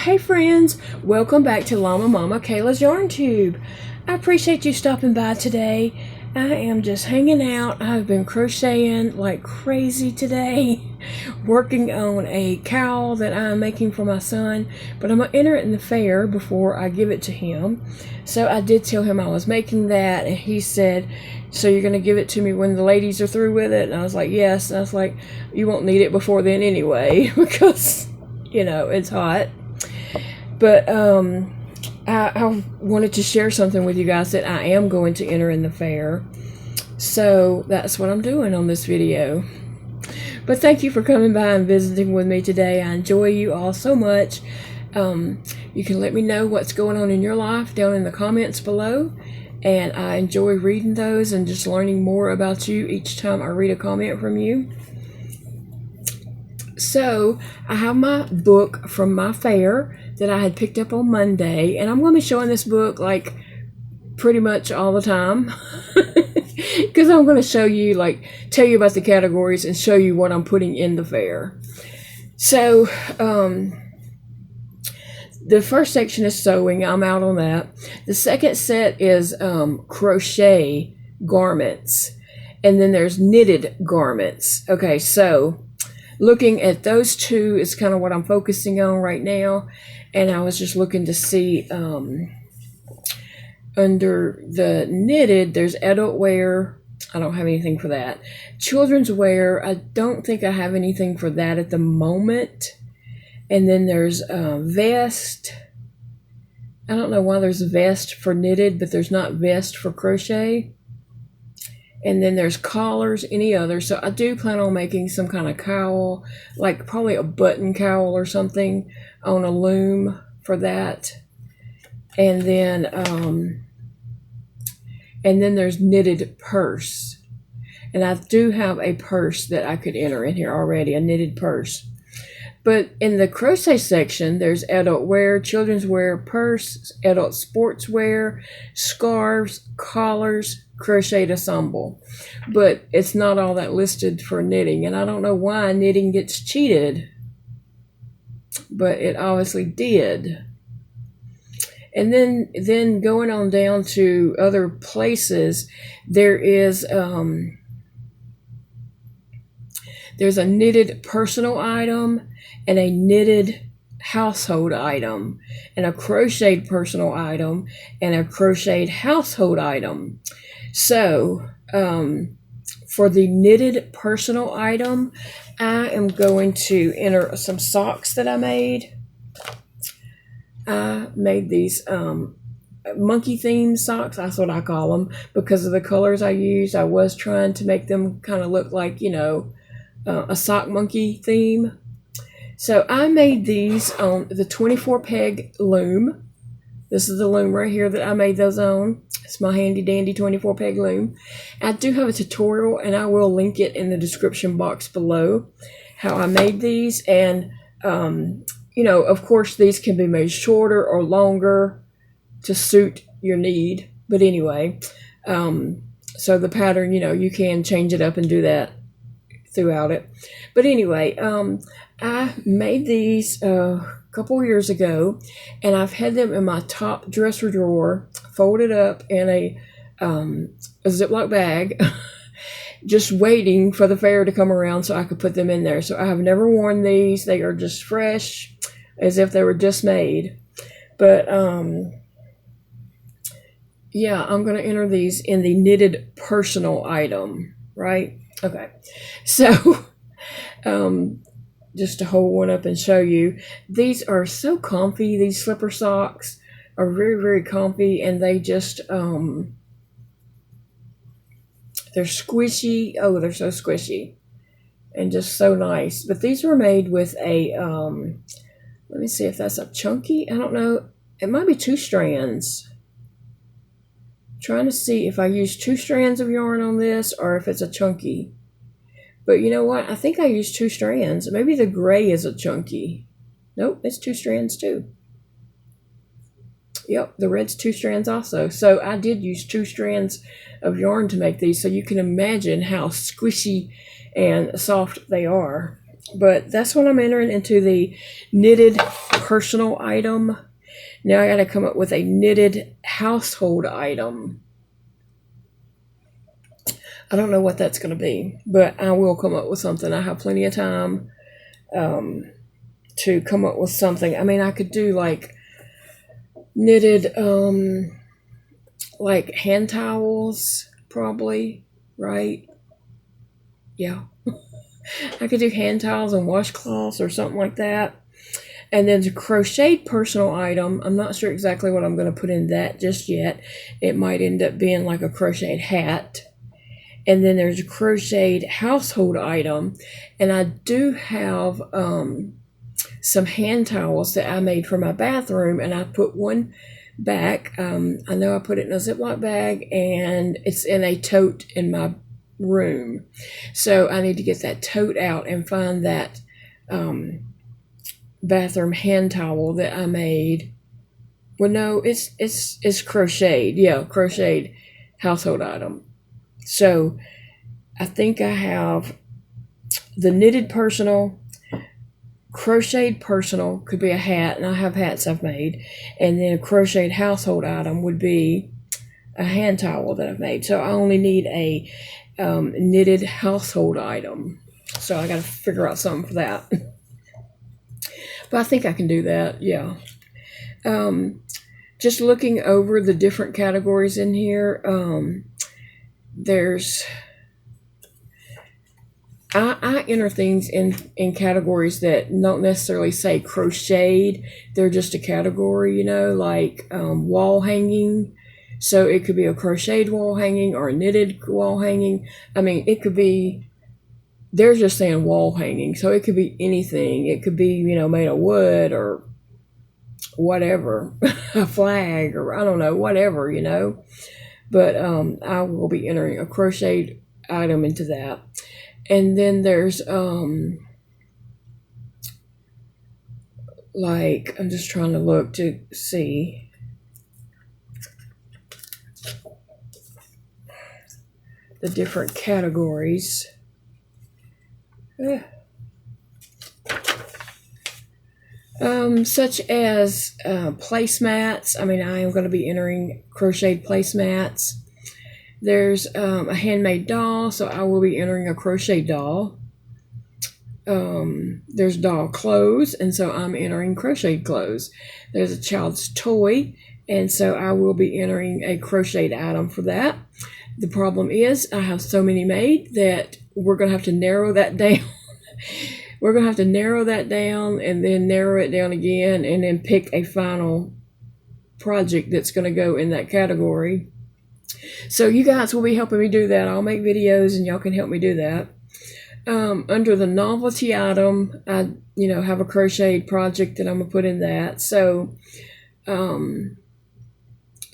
Hey friends, welcome back to Llama Mama Kayla's Yarn Tube. I appreciate you stopping by today. I am just hanging out. I've been crocheting like crazy today, working on a cowl that I'm making for my son, but I'm going to enter it in the fair before I give it to him. So I did tell him I was making that, and he said, so you're going to give it to me when the ladies are through with it? And I was like, yes. And I was like, you won't need it before then anyway, because, you know, it's hot. But I wanted to share something with you guys that I am going to enter in the fair. So that's what I'm doing on this video. But thank you for coming by and visiting with me today. I enjoy you all so much. You can let me know what's going on in your life down in the comments below. And I enjoy reading those and just learning more about you each time I read a comment from you. So I have my book from my fair that I had picked up on Monday, and I'm going to be showing this book like pretty much all the time because I'm going to show you, like, tell you about the categories and show you what I'm putting in the fair. So the first section is sewing. I'm out on that. The second set is crochet garments, and then there's knitted garments. Okay, so looking at those two is kind of what I'm focusing on right now. And I was just looking to see under the knitted, there's adult wear. I don't have anything for that. Children's wear, I don't think I have anything for that at the moment. And then there's vest. I don't know why there's vest for knitted, but there's not vest for crochet. And then there's collars, any other. So I do plan on making some kind of cowl, like probably a button cowl or something on a loom for that. And then there's knitted purse. And I do have a purse that I could enter in here already, a knitted purse. But in the crochet section, there's adult wear, children's wear, purse, adult sports wear, scarves, collars, crochet ensemble. But it's not all that listed for knitting, and I don't know why knitting gets cheated, but it obviously did. And then going on down to other places, there is there's a knitted personal item and a knitted household item and a crocheted personal item and a crocheted household item. So for the knitted personal item, I am going to enter some socks that I made. I made these monkey themed socks, that's what I call them, because of the colors I used. I was trying to make them kind of look like, you know, a sock monkey theme. So I made these on the 24 peg loom. This is the loom right here that I made those on. It's my handy dandy 24 peg loom. I do have a tutorial, and I will link it in the description box below, how I made these. And you know, of course, these can be made shorter or longer to suit your need. But anyway, so the pattern, you know, you can change it up and do that throughout it. But anyway, I made these a couple years ago, and I've had them in my top dresser drawer, folded up in a Ziploc bag, just waiting for the fair to come around so I could put them in there. So I have never worn these. They are just fresh, as if they were just made. But yeah, I'm going to enter these in the knitted personal item, right? Okay, so just to hold one up and show you, these are so comfy. These slipper socks are very, very comfy, and they just they're squishy. Oh, they're so squishy and just so nice. But these were made with a let me see if that's a chunky, I don't know, it might be 2 strands. Trying to see if I use 2 strands of yarn on this or if it's a chunky. But you know what? I think I used 2 strands. Maybe the gray is a chunky. Nope, it's 2 strands too. Yep, the red's 2 strands also. So I did use 2 strands of yarn to make these, so you can imagine how squishy and soft they are. But that's what I'm entering into the knitted personal item. Now I got to come up with a knitted household item. I don't know what that's going to be, but I will come up with something. I have plenty of time to come up with something. I mean, I could do like knitted like hand towels, probably, right? Yeah. I could do hand towels and washcloths or something like that. And then the crocheted personal item, I'm not sure exactly what I'm going to put in that just yet. It might end up being like a crocheted hat. And then there's a crocheted household item. And I do have some hand towels that I made for my bathroom, and I put one back. I know I put it in a Ziploc bag, and it's in a tote in my room. So I need to get that tote out and find that bathroom hand towel that I made. Well, no, it's crocheted. Yeah, crocheted household item. So I think I have the knitted personal, crocheted personal could be a hat, and I have hats I've made, and then a crocheted household item would be a hand towel that I've made. So I only need a knitted household item. So I got to figure out something for that. But I think I can do that, yeah. Just looking over the different categories in here, I enter things in categories that don't necessarily say crocheted. They're just a category, like wall hanging. So it could be a crocheted wall hanging or a knitted wall hanging. I mean, it could be, they're just saying wall hanging. So it could be anything. It could be, made of wood or whatever, a flag or I don't know, whatever, But I will be entering a crocheted item into that. And then there's like, I'm just trying to look to see. The different categories. Such as placemats. I mean, I am going to be entering crocheted placemats. There's a handmade doll, so I will be entering a crochet doll. There's doll clothes, and so I'm entering crocheted clothes. There's a child's toy, and so I will be entering a crocheted item for that. The problem is I have so many made that we're going to have to narrow that down. We're going to have to narrow that down and then narrow it down again and then pick a final project that's going to go in that category. So you guys will be helping me do that. I'll make videos and y'all can help me do that. Under the novelty item, I have a crocheted project that I'm going to put in that. So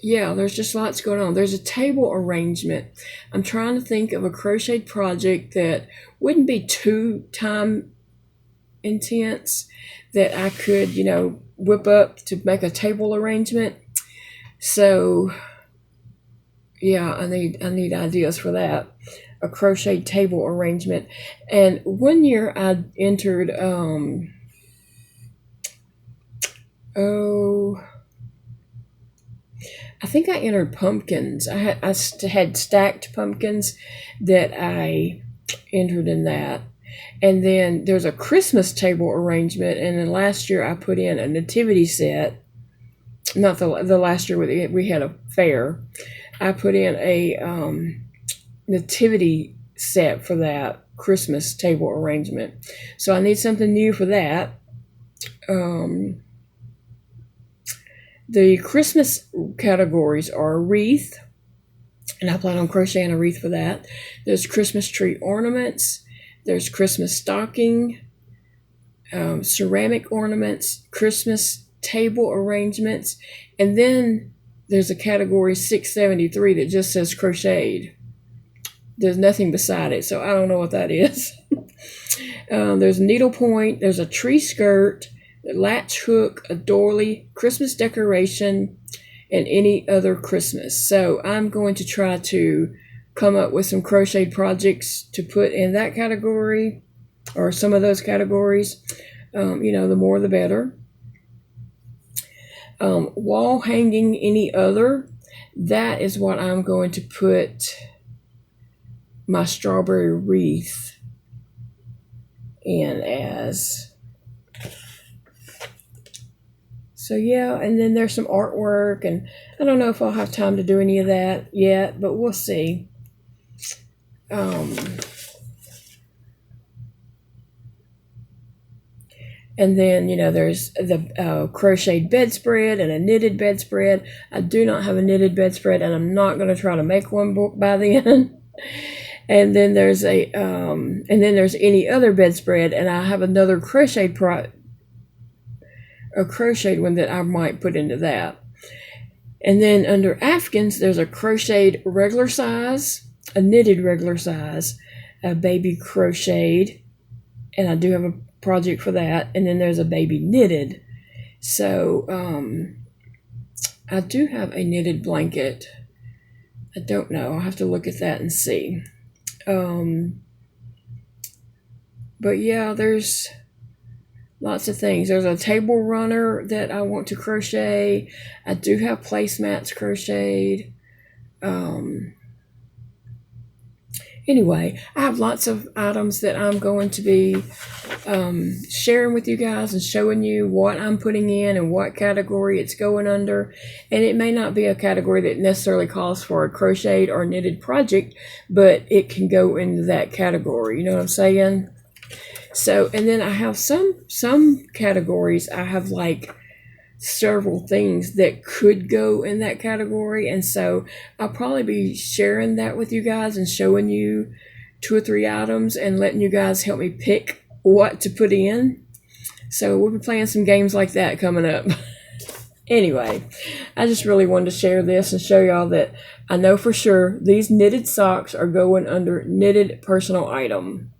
yeah, there's just lots going on. There's a table arrangement. I'm trying to think of a crocheted project that wouldn't be too time intense, that I could, whip up to make a table arrangement. So yeah, I need ideas for that. A crochet table arrangement. And one year I entered I think I entered pumpkins. I had stacked pumpkins that I entered in that. And then there's a Christmas table arrangement. And then last year I put in a nativity set. Not the last year we had a fair. I put in a nativity set for that Christmas table arrangement. So I need something new for that. The Christmas categories are wreath, and I plan on crocheting a wreath for that. There's Christmas tree ornaments. There's Christmas stocking, ceramic ornaments, Christmas table arrangements, and then there's a category 673 that just says crocheted. There's nothing beside it, so I don't know what that is. There's needlepoint. There's a tree skirt, a latch hook, a doily, Christmas decoration, and any other Christmas. So I'm going to try to come up with some crocheted projects to put in that category. or some of those categories. The more the better. Wall hanging, any other, that is what I'm going to put my strawberry wreath in as. So yeah, and then there's some artwork, and I don't know if I'll have time to do any of that yet, but we'll see. And then, there's the crocheted bedspread and a knitted bedspread. I do not have a knitted bedspread, and I'm not going to try to make one by then. And then there's there's any other bedspread, and I have another crocheted one that I might put into that. And then under Afghans, there's a crocheted regular size, a knitted regular size, a baby crocheted, and I do have a project for that. And then there's a baby knitted. So I do have a knitted blanket. I don't know. I'll have to look at that and see. But yeah, there's lots of things. There's a table runner that I want to crochet. I do have placemats crocheted. Anyway, I have lots of items that I'm going to be sharing with you guys and showing you what I'm putting in and what category it's going under. And it may not be a category that necessarily calls for a crocheted or knitted project, but it can go into that category. You know what I'm saying? So, and then I have some categories. I have like several things that could go in that category, and so I'll probably be sharing that with you guys and showing you 2 or 3 items and letting you guys help me pick what to put in. So we'll be playing some games like that coming up. Anyway, I just really wanted to share this and show y'all that I know for sure these knitted socks are going under knitted personal item.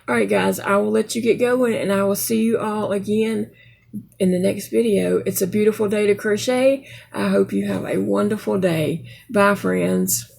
All right, guys, I will let you get going, and I will see you all again in the next video. It's a beautiful day to crochet. I hope you have a wonderful day. Bye, friends.